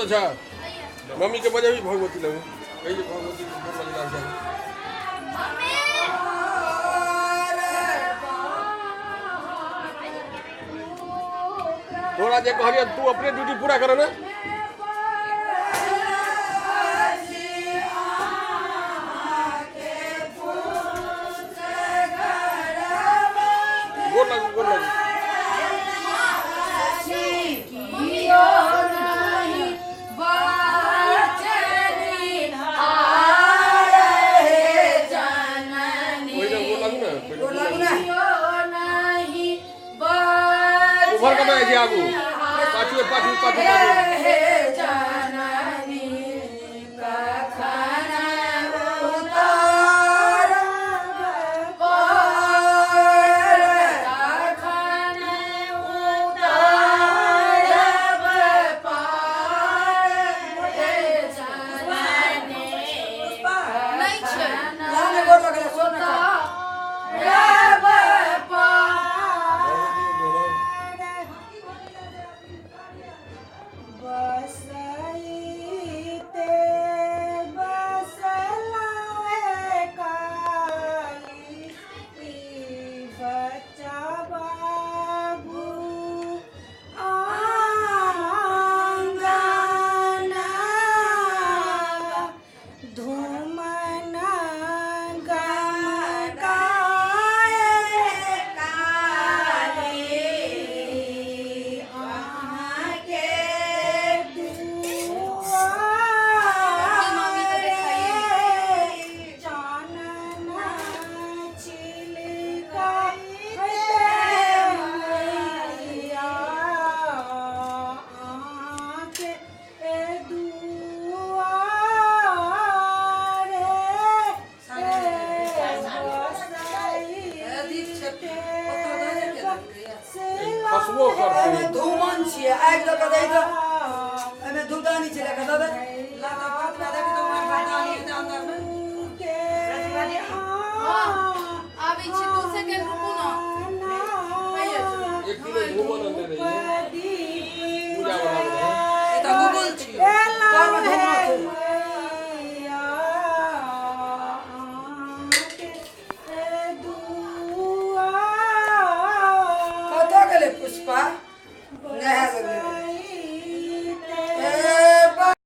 छा मम्मी के बजे भी भगवती लगू कही भगवती थोड़ा जे कहलिए तू अपने ड्यूटी पूरा कर ना गोर लगू उभर कब है जी आगू पाछू पाछू पाछू धूमन छिए आग लगा दे तो एमे धूपदानी छिले का दादा लागा बात दादा के तो मार दानी के अंदर में हां अभी छी दूसरे के रुको ना 1 किलो घूमन